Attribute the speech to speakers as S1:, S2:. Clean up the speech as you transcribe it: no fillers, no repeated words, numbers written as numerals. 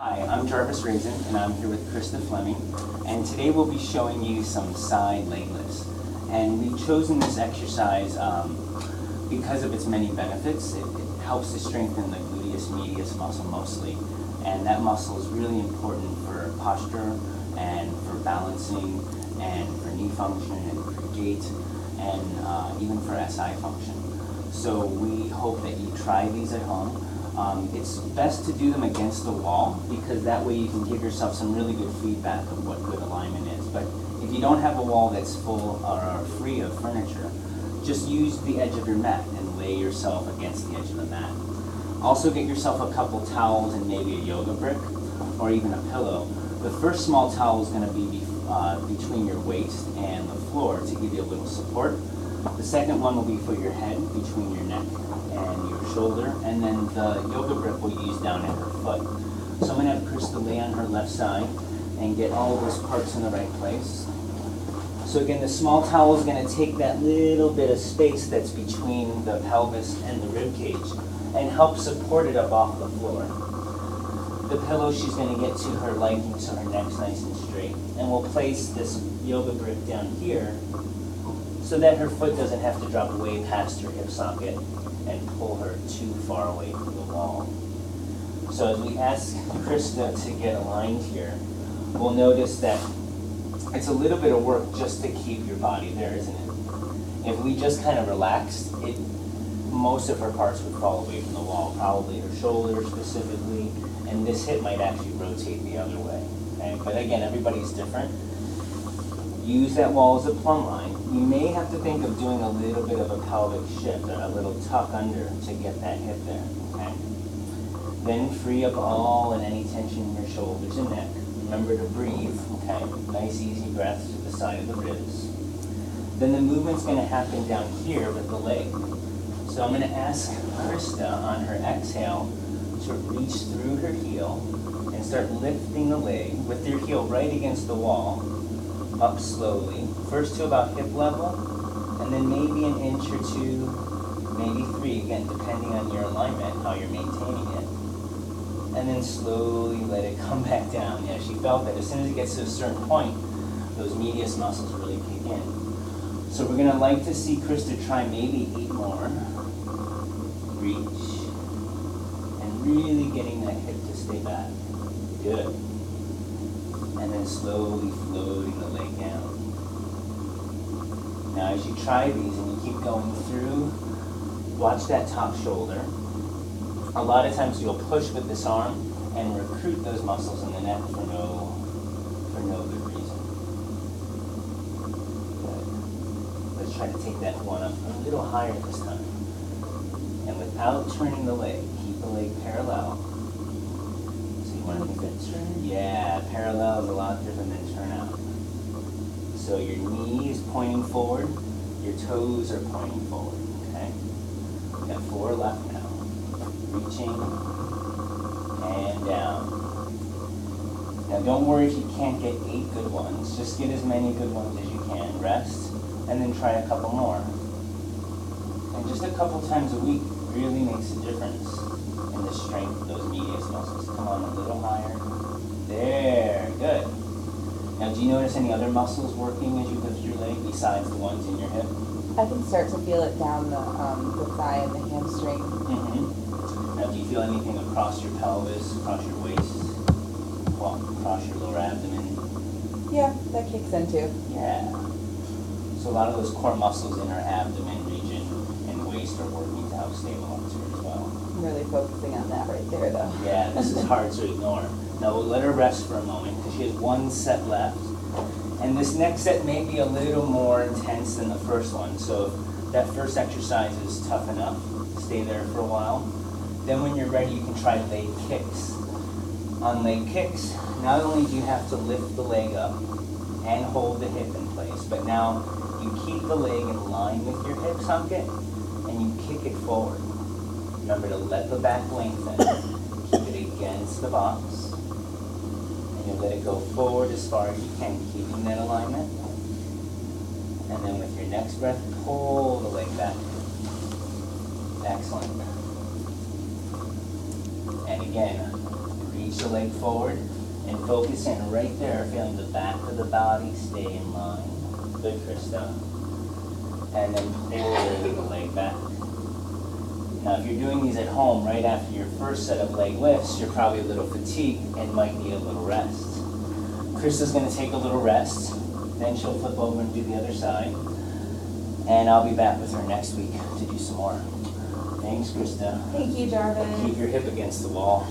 S1: Hi, I'm Jarvis and I'm here with Krista Fleming, and today we'll be showing you some side leg lifts. And we've chosen this exercise because of its many benefits. It helps to strengthen the gluteus medius muscle mostly, and that muscle is really important for posture and for balancing and for knee function and for gait and even for SI function. So we hope that you try these at home. It's best to do them against the wall because that way you can give yourself some really good feedback of what good alignment is. But if you don't have a wall that's full or free of furniture, just use the edge of your mat and lay yourself against the edge of the mat. Also get yourself a couple towels and maybe a yoga brick or even a pillow. The first small towel is going to be between your waist and the floor to give you a little support. The second one will be for your head, between your neck and your shoulder, and then the yoga brick we'll use down at her foot. So I'm going to have Krista lay on her left side and get all of those parts in the right place. So again, the small towel is going to take that little bit of space that's between the pelvis and the rib cage and help support it up off the floor. The pillow she's going to get to her liking so her neck's nice and straight, and we'll place this yoga brick down here so that her foot doesn't have to drop way past her hip socket and pull her too far away from the wall. So as we ask Krista to get aligned here, we'll notice that it's a little bit of work just to keep your body there, isn't it? If we just kind of relaxed, most of her parts would fall away from the wall, probably her shoulder specifically, and this hip might actually rotate the other way. Okay? But again, everybody's different. Use that wall as a plumb line. You may have to think of doing a little bit of a pelvic shift, or a little tuck under to get that hip there. Okay? Then free up all and any tension in your shoulders and neck. Remember to breathe. Okay? Nice easy breaths to the side of the ribs. Then the movement's going to happen down here with the leg. So I'm going to ask Krista on her exhale to reach through her heel and start lifting the leg with your heel right against the wall, up slowly, first to about hip level, and then maybe an inch or two, maybe 3, again, depending on your alignment, how you're maintaining it. And then slowly let it come back down. Yeah, she felt that as soon as it gets to a certain point, those medius muscles really kick in. So we're going to like to see Krista try maybe 8 more. Reach. And really getting that hip to stay back. Good. And then slowly floating the leg down. Now as you try these and you keep going through, watch that top shoulder. A lot of times you'll push with this arm and recruit those muscles in the neck for no good reason. Good. Let's try to take that one up a little higher this time. And without turning the leg, keep the leg parallel. Yeah, parallel is a lot different than turnout. So your knee is pointing forward, your toes are pointing forward, okay? We got 4 left now. Reaching and down. Now don't worry if you can't get 8 good ones. Just get as many good ones as you can. Rest, and then try a couple more. And just a couple times a week really makes a difference in the strength of those medius muscles. Come on, a little higher. There, good. Now, do you notice any other muscles working as you lift your leg besides the ones in your hip?
S2: I can start to feel it down the thigh and the hamstring.
S1: Mm-hmm. Now, do you feel anything across your pelvis, across your waist, across your lower abdomen?
S2: Yeah, that kicks in too.
S1: Yeah. So a lot of those core muscles in our abdomen region and waist are working to help stabilize her as well.
S2: I'm really focusing on that right there, though.
S1: Yeah, this is hard to ignore. Now we'll let her rest for a moment because she has 1 set left. And this next set may be a little more intense than the first one. So if that first exercise is tough enough, stay there for a while. Then when you're ready, you can try leg kicks. On leg kicks, not only do you have to lift the leg up and hold the hip in place, but now you keep the leg in line with your hip socket and you kick it forward. Remember to let the back lengthen. Keep it against the box. And you let it go forward as far as you can, keeping that alignment. And then with your next breath, pull the leg back. Excellent. And again, reach the leg forward and focus in right there, feeling the back of the body stay in line. Good, Krista. And then pull the leg back. Now, if you're doing these at home right after your first set of leg lifts, you're probably a little fatigued and might need a little rest. Krista's going to take a little rest, then she'll flip over and do the other side. And I'll be back with her next week to do some more. Thanks, Krista.
S2: Thank you, Jarvis.
S1: Keep your hip against the wall.